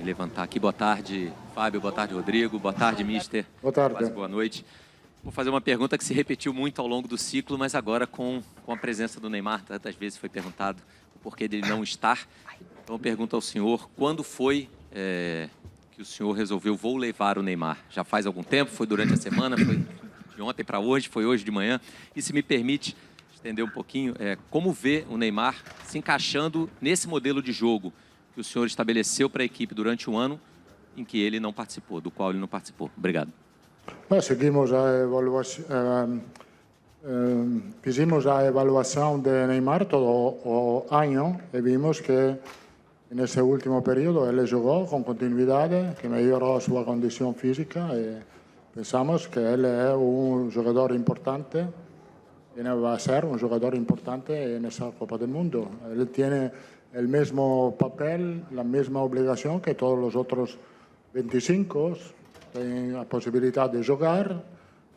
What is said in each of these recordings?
me levantar aqui. Boa tarde, Fábio. Boa tarde, Rodrigo. Boa tarde, mister. Boa tarde. Quase boa noite. Vou fazer uma pergunta que se repetiu muito ao longo do ciclo, mas agora com a presença do Neymar. Tantas vezes foi perguntado o porquê dele não estar. Então, eu pergunto ao senhor, quando foi que o senhor resolveu, vou levar o Neymar? Já faz algum tempo? Foi durante a semana? Foi de ontem para hoje? Foi hoje de manhã? E se me permite estender um pouquinho, como vê o Neymar se encaixando nesse modelo de jogo que o senhor estabeleceu para a equipe durante um ano em que ele não participou, do qual ele não participou? Obrigado. Seguimos a evaluación, hicimos a evaluación de Neymar todo el año y vimos que en ese último periodo él jugó con continuidad, que mejoró su condición física y pensamos que él es un jugador importante y va a ser un jugador importante en esa Copa del Mundo. Él tiene el mismo papel, la misma obligación que todos los otros 25. Tienen la posibilidad de jugar,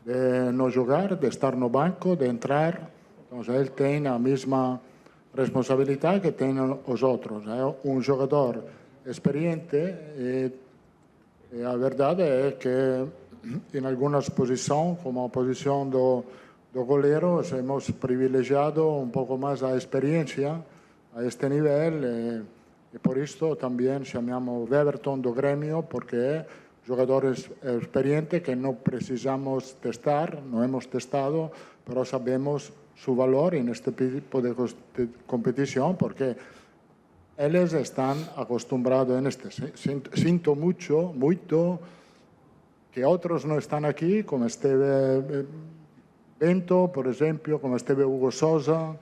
de no jugar, de estar no banco, de entrar. Entonces él tiene la misma responsabilidad que tienen los otros. Es un jugador experiente y la verdad es que en algunas posiciones, como posición de goleros, hemos privilegiado un poco más la experiencia a este nivel y por esto también llamamos Weverton do Gremio, porque es jugadores experientes que no precisamos testar, no hemos testado, pero sabemos su valor en este tipo de competición porque ellos están acostumbrados en este. Siento mucho que otros no están aquí, como Esteve Bento, por ejemplo, como Esteve Hugo Sosa.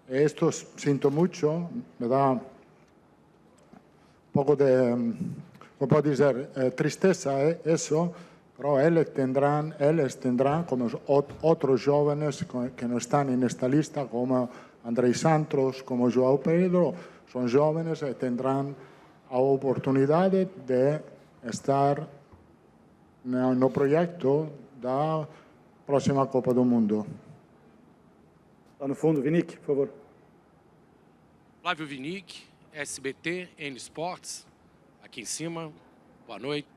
Esto siento mucho, me da un poco de, ¿cómo puedo decir? Tristeza eso, pero ellos tendrán, como otros jóvenes que no están en esta lista, como Andrei Santos, como João Pedro, son jóvenes y tendrán la oportunidad de estar en el proyecto de la próxima Copa del Mundo. Lá no fundo, Vinick, por favor. Flávio Vinick, SBT, N Sports, aqui em cima. Boa noite.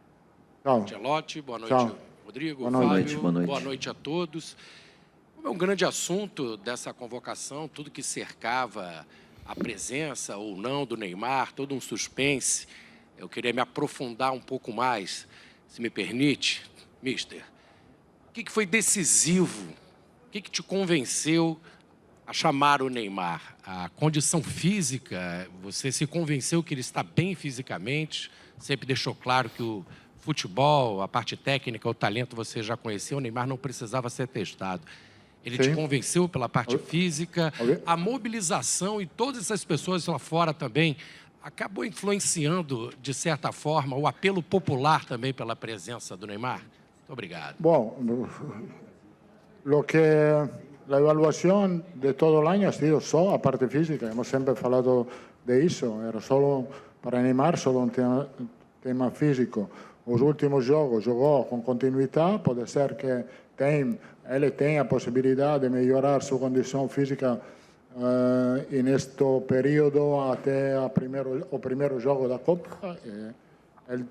Tchau. Ancelotti, boa noite, Tchau. Rodrigo, Boa Fábio. noite. Boa noite a todos. É um grande assunto dessa convocação, tudo que cercava a presença ou não do Neymar, todo um suspense. Eu queria me aprofundar um pouco mais, se me permite, mister. O que foi decisivo? O que te convenceu a chamar o Neymar? A condição física, você se convenceu que ele está bem fisicamente, sempre deixou claro que o futebol, a parte técnica, o talento você já conheceu, o Neymar não precisava ser testado. Ele te convenceu pela parte física, a mobilização e todas essas pessoas lá fora também acabou influenciando, de certa forma, o apelo popular também pela presença do Neymar? Muito obrigado. Bom, la evaluación de todo el año ha sido solo la parte física. Hemos siempre hablado de eso. Era solo para Neymar, solo un tema físico. Los últimos juegos jugó con continuidad. Puede ser que él tenga posibilidad de mejorar su condición física en este periodo hasta el primer juego de la Copa. Él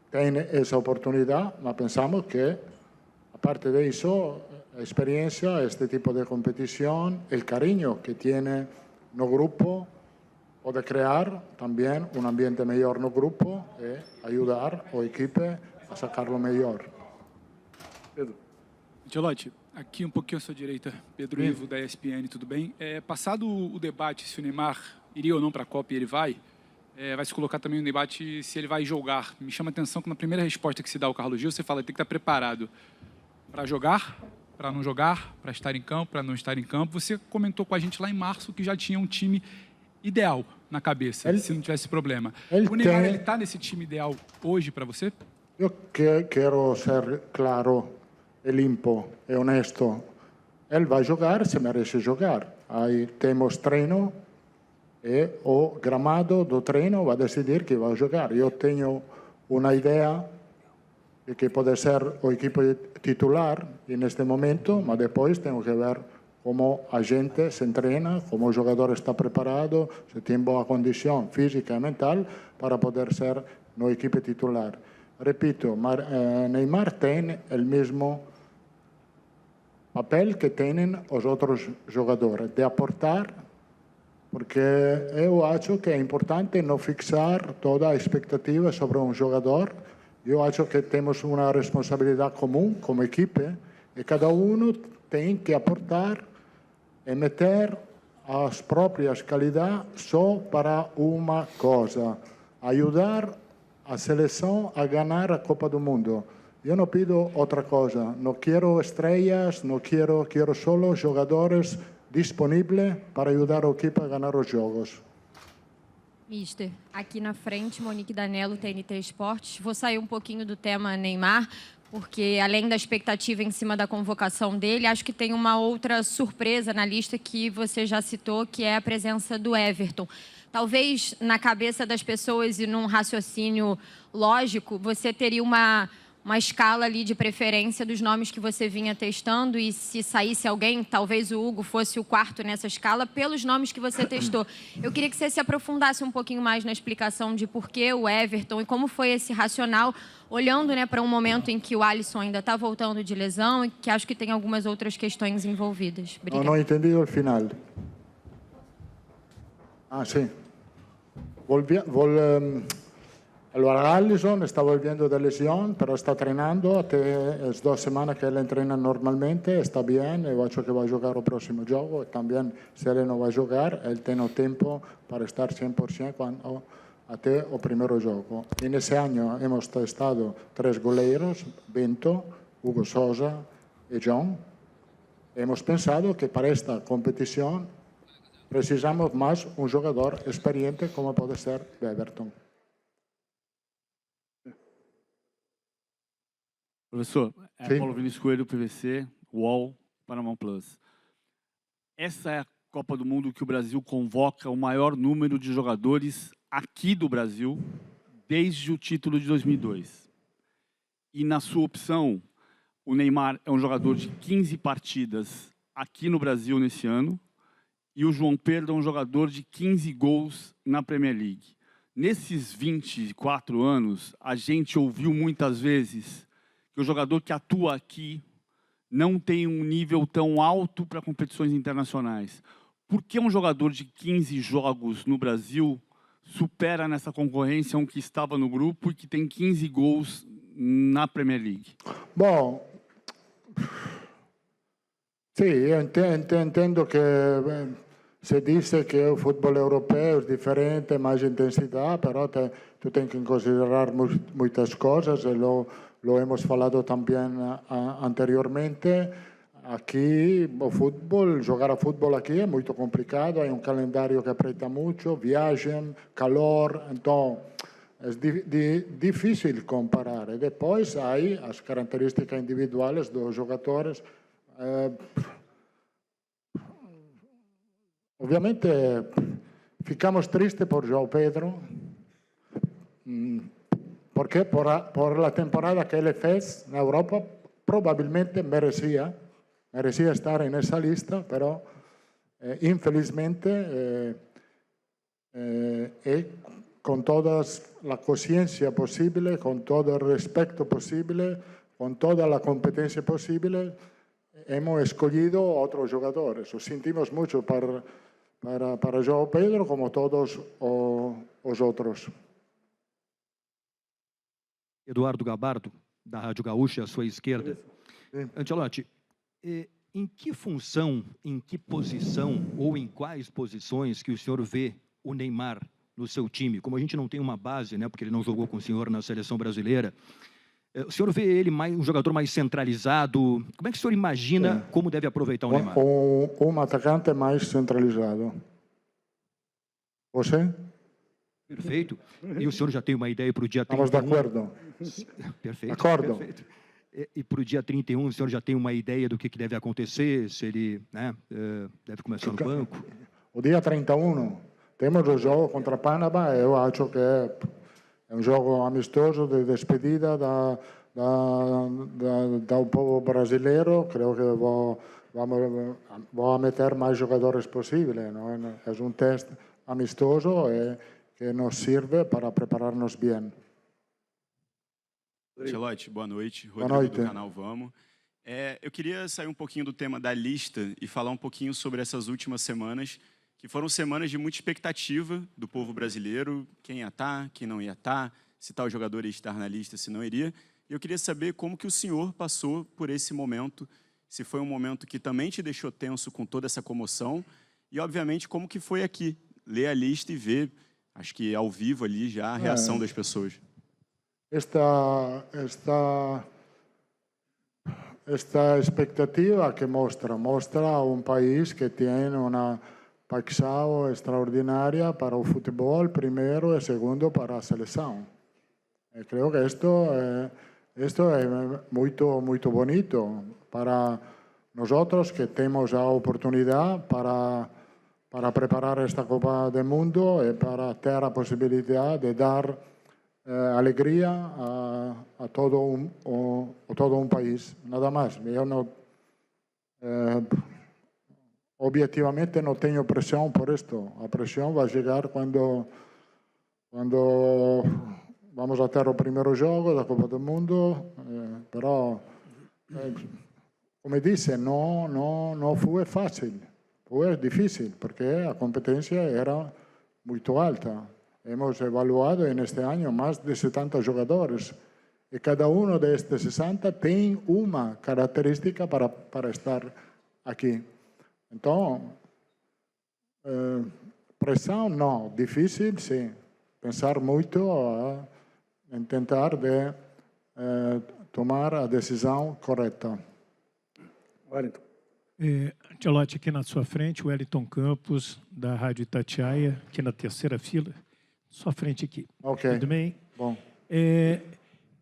tiene esa oportunidad, pero pensamos que, aparte de eso, la experiencia, este tipo de competición, el cariño que tiene no grupo, puede crear también un ambiente mejor no grupo y ayudar al equipo a sacarlo mejor. Pedro. Ancelotti, aqui um pouquinho à sua direita, Pedro Ivo, da ESPN, tudo bem? Passado o debate se o Neymar iria ou não para a Copa e ele vai se colocar também no debate se ele vai jogar. Me chama a atenção que na primeira resposta que se dá ao Carlos Gil, você fala que tem que estar preparado para jogar, para não jogar, para estar em campo, para não estar em campo. Você comentou com a gente lá em março que já tinha um time ideal na cabeça, se não tivesse problema. O Neymar, ele está nesse time ideal hoje para você? Eu quero ser claro e limpo e honesto. Ele vai jogar, se merece jogar. Aí temos treino e o gramado do treino vai decidir que vai jogar. Eu tenho uma ideia de que pode ser o equipo titular en este momento, mas depois tengo que ver como a gente se entrena, como o jogador está preparado, se tem boa condição física e mental para poder ser na equipe titular. Repito, Neymar tem o mesmo papel que têm os outros jogadores, de aportar, porque eu acho que é importante não fixar toda a expectativa sobre um jogador. Eu acho que temos uma responsabilidade comum como equipe e cada um tem que aportar e meter as próprias qualidades só para uma coisa: ajudar a seleção a ganhar a Copa do Mundo. Eu não pido outra coisa, não quero estrelas, não quero só jogadores disponíveis para ajudar a equipe a ganhar os jogos. Mister, aqui na frente, Monique Danello, TNT Esportes. Vou sair um pouquinho do tema Neymar, porque além da expectativa em cima da convocação dele, acho que tem uma outra surpresa na lista que você já citou, que é a presença do Everton. Talvez na cabeça das pessoas e num raciocínio lógico, você teria uma escala ali de preferência dos nomes que você vinha testando, e se saísse alguém, talvez o Hugo fosse o quarto nessa escala, pelos nomes que você testou. Eu queria que você se aprofundasse um pouquinho mais na explicação de por que o Everton e como foi esse racional, olhando, né, para um momento em que o Alisson ainda está voltando de lesão e que acho que tem algumas outras questões envolvidas. Obrigada. Não entendi o final. Sim. Allora, Alisson está volviendo de lesión, pero está entrenando até as 2 semanas que ele treina normalmente, está bem, eu acho que vai jogar o próximo jogo, e também, se ele não vai jogar, ele tem o tempo para estar 100% até o primeiro jogo. E nesse ano hemos testado 3 goleiros, Bento, Hugo Sousa e John. Hemos pensado que para esta competição precisamos mais um jogador experiente como pode ser Everton. Professor, Paulo Vinícius Coelho, PVC, UOL, Paramount Plus. Essa é a Copa do Mundo que o Brasil convoca o maior número de jogadores aqui do Brasil desde o título de 2002. E na sua opção, o Neymar é um jogador de 15 partidas aqui no Brasil nesse ano e o João Pedro é um jogador de 15 gols na Premier League. Nesses 24 anos, a gente ouviu muitas vezes que o jogador que atua aqui não tem um nível tão alto para competições internacionais. Por que um jogador de 15 jogos no Brasil supera nessa concorrência um que estava no grupo e que tem 15 gols na Premier League? Bom, sim, eu entendo que se diz que o futebol europeu é diferente, mais intensidade, mas tu tens que considerar muitas coisas, e lo hemos falado também anteriormente. Aqui, o futebol, jogar a futebol aqui é muito complicado, há um calendário que aperta muito, viagem, calor, então é difícil comparar. E depois, há as características individuais dos jogadores. Obviamente, ficamos tristes por João Pedro, porque por la temporada que ele fez na Europa, provavelmente merecia estar nessa lista, pero infelizmente, com toda a consciência possível, com todo o respeito possível, com toda a competência possível, hemos escolhido outros jogadores. O sentimos muito para João Pedro, como todos os outros. Eduardo Gabardo, da Rádio Gaúcha, à sua esquerda. Ancelotti, em que função, em que posição ou em quais posições que o senhor vê o Neymar no seu time? Como a gente não tem uma base, né, porque ele não jogou com o senhor na seleção brasileira, o senhor vê ele um jogador mais centralizado? Como é que o senhor imagina como deve aproveitar o Neymar? Um atacante mais centralizado. Você? Perfeito. E o senhor já tem uma ideia para o dia 31? Estamos de acordo. Perfeito. Acordo. Perfeito. E para o dia 31, o senhor já tem uma ideia do que deve acontecer? Se ele deve começar no banco? O dia 31, temos o jogo contra Panamá. Eu acho que é um jogo amistoso de despedida do povo brasileiro. Creio que vou meter mais jogadores possível. Não é? É um teste amistoso que nos serve para preparar-nos bem. Ancelotti, boa noite. Boa Rodrigo noite. do canal Vamos. Eu queria sair um pouquinho do tema da lista e falar um pouquinho sobre essas últimas semanas, que foram semanas de muita expectativa do povo brasileiro, quem ia estar, quem não ia estar, se tal jogador ia estar na lista, se não iria. E eu queria saber como que o senhor passou por esse momento, se foi um momento que também te deixou tenso com toda essa comoção, e, obviamente, como que foi aqui, ler a lista e ver, acho que ao vivo ali já, a reação das pessoas. Esta expectativa que mostra um país que tem uma paixão extraordinária para o futebol, primeiro, e segundo, para a seleção. E creio que isto é muito bonito para nós que temos a oportunidade para preparar esta Copa do Mundo e para ter a possibilidade de dar alegria a todo um país, nada mais. Eu não, objetivamente não tenho pressão por isto. A pressão vai chegar quando vamos a ter o primeiro jogo da Copa do Mundo, però, como disse, não foi fácil, foi difícil, porque a competência era muito alta. Hemos evaluado neste ano mais de 70 jogadores e cada um destes 60 tem uma característica para estar aqui. Então, pressão não, difícil sim, pensar muito em tentar de tomar a decisão correta. Wellington. Ancelotti, aqui na sua frente, o Wellington Campos, da Rádio Itatiaia, aqui na terceira fila. Sua frente aqui. Ok. Tudo bem? Bom.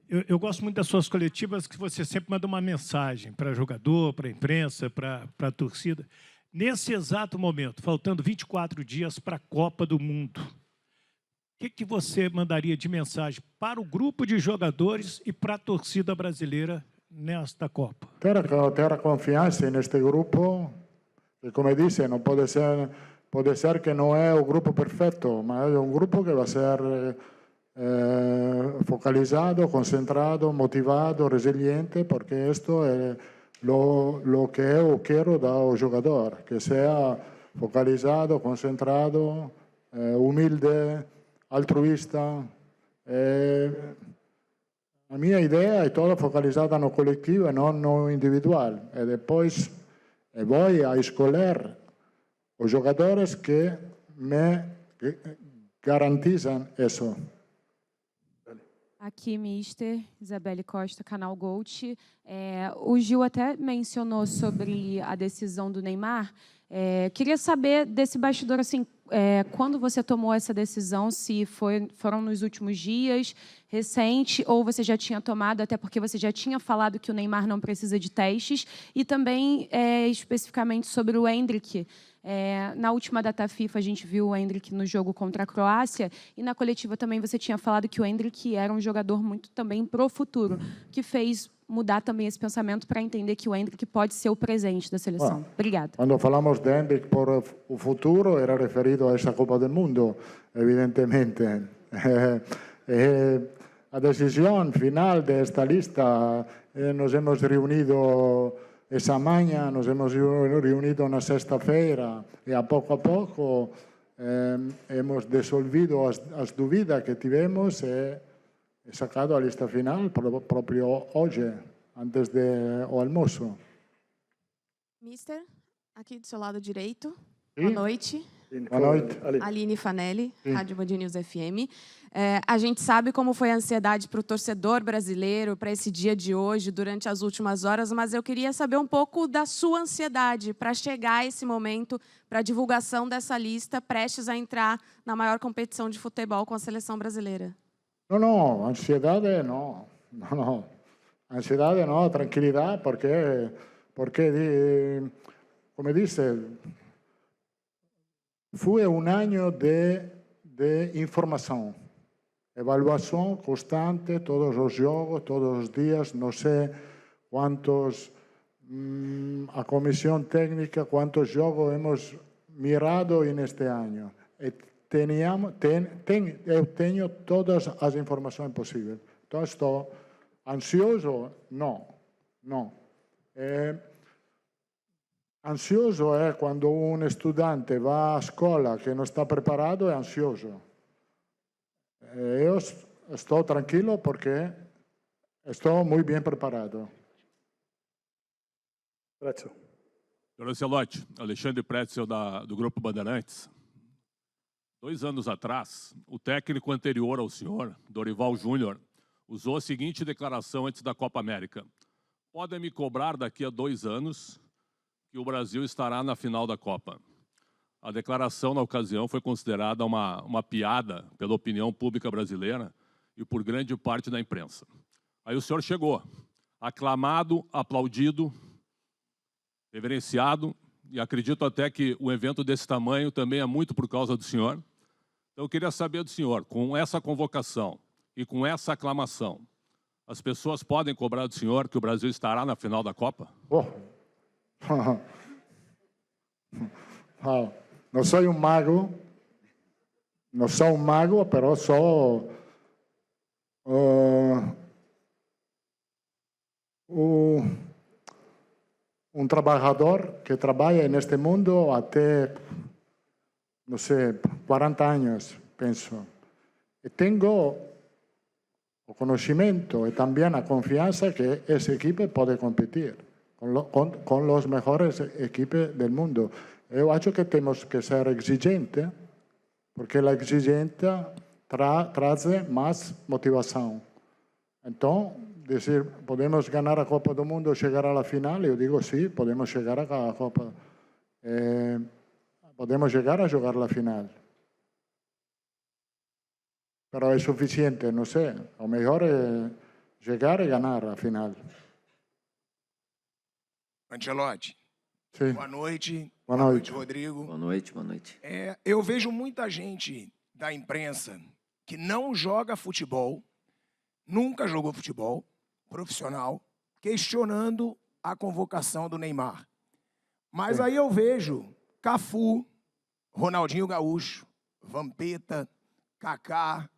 Eu gosto muito das suas coletivas, que você sempre manda uma mensagem para jogador, para a imprensa, para a torcida. Nesse exato momento, faltando 24 dias para a Copa do Mundo, o que você mandaria de mensagem para o grupo de jogadores e para a torcida brasileira nesta Copa? Ter a confiança neste grupo, que, como disse, não pode ser que não é o grupo perfeito, mas é um grupo que vai ser focalizado, concentrado, motivado, resiliente, porque isto é o que eu quero do jogador, que seja focalizado, concentrado, humilde, altruísta. A minha ideia é toda focalizada no coletivo e não no individual. E depois vou a escolher os jogadores que me garantizam isso. Aqui, Mister, Isabelle Costa, Canal Gold. O Gil até mencionou sobre a decisão do Neymar. Queria saber desse bastidor, assim, quando você tomou essa decisão, se foram nos últimos dias, recente, ou você já tinha tomado, até porque você já tinha falado que o Neymar não precisa de testes, e também especificamente sobre o Endrick. Na última data FIFA, a gente viu o Endrick no jogo contra a Croácia, e na coletiva também você tinha falado que o Endrick era um jogador muito também pro futuro, que fez mudar também esse pensamento para entender que o Endrick pode ser o presente da seleção. Obrigada. Quando falamos de Endrick por o futuro, era referido a essa Copa do Mundo, evidentemente. A decisão final desta lista, nos hemos reunido essa manhã, nos hemos reunido na sexta-feira e a pouco hemos dissolvido as dúvidas que tivemos e sacado a lista final próprio hoje, antes do almoço. Mister, aqui do seu lado direito. Sim. Boa noite. Boa noite. Aline Fanelli, Sim. Rádio Band News FM. A gente sabe como foi a ansiedade para o torcedor brasileiro, para esse dia de hoje, durante as últimas horas, mas eu queria saber um pouco da sua ansiedade para chegar a esse momento, para a divulgação dessa lista, prestes a entrar na maior competição de futebol com a seleção brasileira. Não, ansiedade não. Não. Ansiedade não, tranquilidade, porque como disse, foi um ano de informação, evaluação constante, todos os jogos, todos os dias, não sei quantos a comisión técnica cuántos jogos hemos mirado en este año. Eu tenho todas as informações possíveis. Então, estou ansioso? Não. Ansioso é quando um estudante vai à escola que não está preparado, é ansioso. Eu estou tranquilo porque estou muito bem preparado. Pretzel. Senhor Ancelotti, Alexandre Pretzel do Grupo Bandeirantes. 2 anos atrás, o técnico anterior ao senhor, Dorival Júnior, usou a seguinte declaração antes da Copa América. Podem me cobrar daqui a 2 anos que o Brasil estará na final da Copa. A declaração, na ocasião, foi considerada uma piada pela opinião pública brasileira e por grande parte da imprensa. Aí o senhor chegou, aclamado, aplaudido, reverenciado, e acredito até que um evento desse tamanho também é muito por causa do senhor. Então, eu queria saber do senhor, com essa convocação e com essa aclamação, as pessoas podem cobrar do senhor que o Brasil estará na final da Copa? Não sou um mago, mas sou um trabalhador que trabalha neste mundo até, não sei, 40 anos, penso. E tenho o conhecimento e também a confiança que essa equipe pode competir com as melhores equipes do mundo. Eu acho que temos que ser exigentes, porque a exigência traz mais motivação. Então, dizer, podemos ganhar a Copa do Mundo, chegar à final, eu digo sim, podemos chegar à Copa. Podemos chegar a jogar a final. Mas é suficiente, não sei. O melhor é chegar e ganhar a final. Ancelotti, sim. Boa noite. Boa noite, Rodrigo. Boa noite, boa noite. Eu vejo muita gente da imprensa que não joga futebol, nunca jogou futebol profissional, questionando a convocação do Neymar. Mas aí eu vejo Cafu, Ronaldinho Gaúcho, Vampeta, Kaká,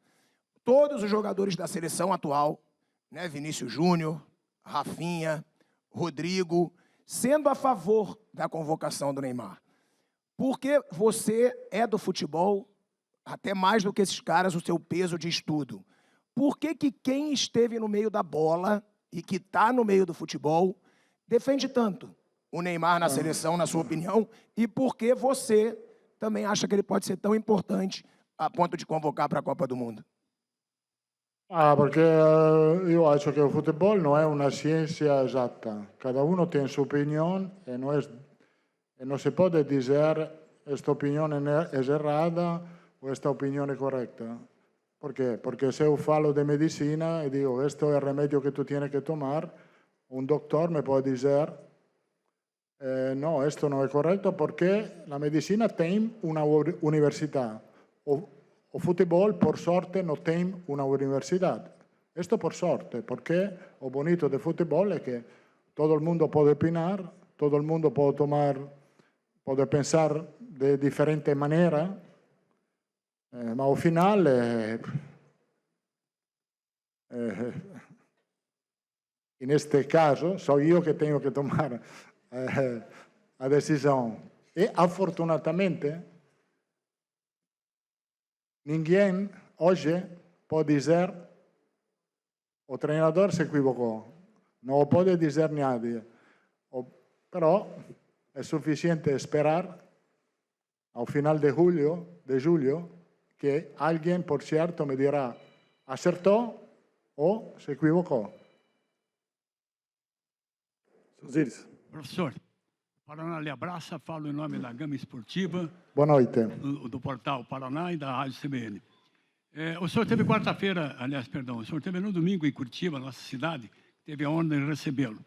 todos os jogadores da seleção atual, né, Vinícius Júnior, Rafinha, Rodrigo, sendo a favor da convocação do Neymar. Porque você é do futebol, até mais do que esses caras, o seu peso de estudo. Por que quem esteve no meio da bola e que está no meio do futebol defende tanto o Neymar na seleção, na sua opinião? E por que você também acha que ele pode ser tão importante a ponto de convocar para a Copa do Mundo? Porque eu acho que o futebol não é uma ciência exata. Cada um tem sua opinião e não se pode dizer esta opinião é errada ou esta opinião é correta. Por quê? Porque se eu falo de medicina e digo, este é o remédio que tu tens que tomar, um doutor me pode dizer, não, isto não é correto porque a medicina tem uma universidade. O futebol, por sorte, não tem uma universidade. Isto por sorte, porque o bonito do futebol é que todo mundo pode opinar, todo mundo pode pensar de diferente maneira, mas ao final neste caso, sou eu que tenho que tomar a decisão. E, afortunadamente, ninguém hoje pode dizer o treinador se equivocou. Não pode dizer ninguém. Però é suficiente esperar ao final de julho, que alguém, por certo, me dirá acertou ou se equivocou. Professor, Paraná lhe abraça, falo em nome da Gama Esportiva. Boa noite. Do portal Paraná e da Rádio CBN. O senhor teve quarta-feira, o senhor teve no domingo em Curitiba, nossa cidade, teve a honra de recebê-lo.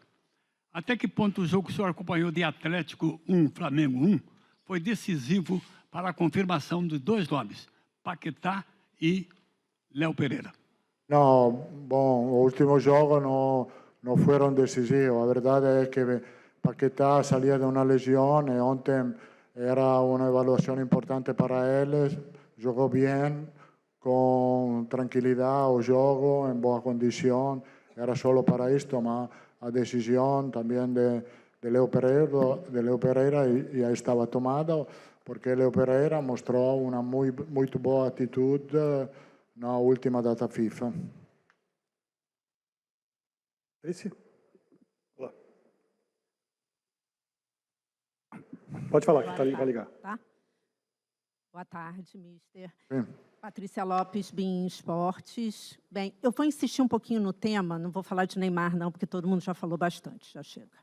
Até que ponto o jogo que o senhor acompanhou de Atlético 1, Flamengo 1, foi decisivo para a confirmação de 2 nomes, Paquetá e Léo Pereira? Não, bom, o último jogo não foram decisivos. A verdade é que Paquetá salía de una lesión y ontem era una evaluación importante para él. Jugó bien, con tranquilidad o jogo, en boa condición. Era solo para esto, mas a decisión también de Leo Pereira ya estaba tomada, porque Leo Pereira mostró una muy boa atitude na última data FIFA. Alice? Olá. Pode falar, que vai ligar. Tá? Boa tarde, mister. Sim. Patrícia Lopes, BIM Esportes. Bem, eu vou insistir um pouquinho no tema, não vou falar de Neymar não, porque todo mundo já falou bastante, já chega.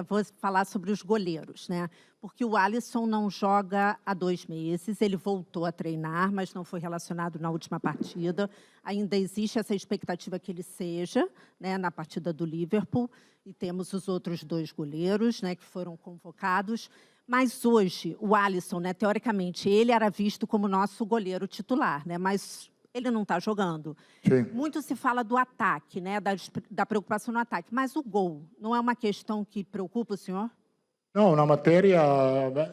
Vou falar sobre os goleiros, né? Porque o Alisson não joga há 2 meses, ele voltou a treinar, mas não foi relacionado na última partida. Ainda existe essa expectativa que ele seja, né, na partida do Liverpool, e temos os outros 2 goleiros, né, que foram convocados. Mas hoje, o Alisson, né, teoricamente, ele era visto como nosso goleiro titular, né, mas ele não está jogando. Sim. Muito se fala do ataque, né, da preocupação no ataque, mas o gol não é uma questão que preocupa o senhor? No, una materia,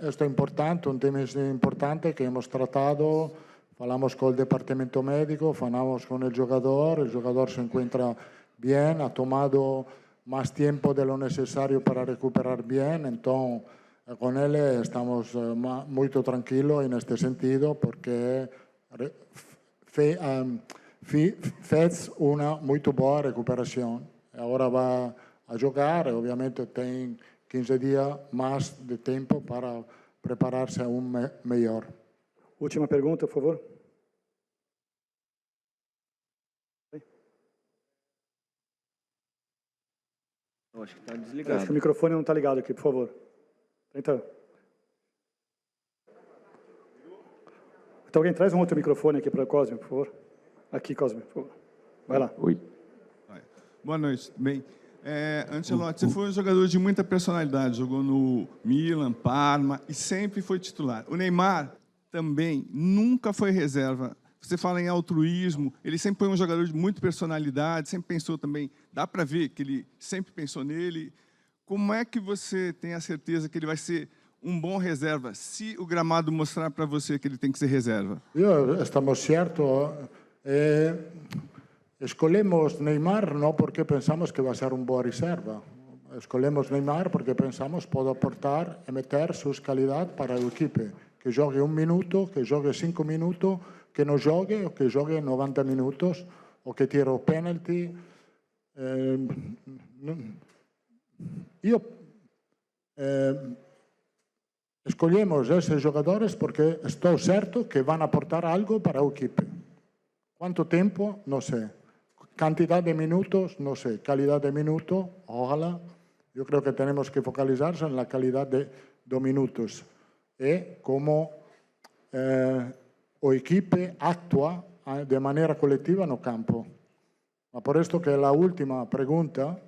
esto es importante, un tema importante que hemos tratado. Hablamos con el departamento médico, hablamos con el jugador se encuentra bien, ha tomado más tiempo de lo necesario para recuperar bien, entonces con él estamos muy tranquilos en este sentido, porque fez una muy buena recuperación. Ahora va a jugar, obviamente tiene 15 días más de tiempo para prepararse aún mejor. Última pergunta, por favor. Eu acho que está desligado. Acho que o microfone não está ligado aqui, por favor. Então, alguém traz um outro microfone aqui para o Cosme, por favor. Aqui, Cosme, por favor. Vai lá. Oi. Boa noite, tudo bem? Ancelotti, você foi um jogador de muita personalidade, jogou no Milan, Parma e sempre foi titular. O Neymar também nunca foi reserva. Você fala em altruísmo, ele sempre foi um jogador de muita personalidade, sempre pensou também, dá para ver que ele sempre pensou nele. Como é que você tem a certeza que ele vai ser um bom reserva, se o gramado mostrar para você que ele tem que ser reserva? Estamos certos. Escolhemos Neymar não porque pensamos que vai ser boa reserva. Escolhemos Neymar porque pensamos que pode aportar e meter suas qualidades para o equipe. Que jogue 1 minuto, que jogue 5 minutos, que não jogue, ou que jogue 90 minutos, ou que tire o penalty. Escolhemos esses jogadores porque estou certo que vão aportar algo para o equipe. Quanto tempo? Não sei. Cantidad de minutos? No sé. Calidad de minutos? Ojalá. Yo creo que tenemos que focalizarse en la calidad de minutos y cómo o equipo actúa de manera colectiva en el campo. Por esto que la última pregunta,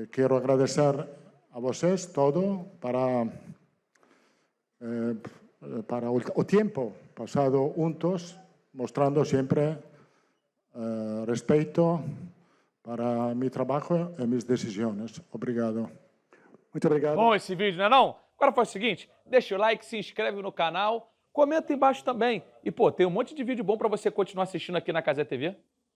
quiero agradecer a vosotros todo para el tiempo pasado juntos, mostrando siempre respeto para mi trabajo y mis decisiones. Obrigado. Muito obrigado. Bom esse vídeo, não é não? Agora faz o seguinte, deixa o like, se inscreve no canal, comenta embaixo também. E, pô, tem um monte de vídeo bom para você continuar assistindo aqui na Cazé TV.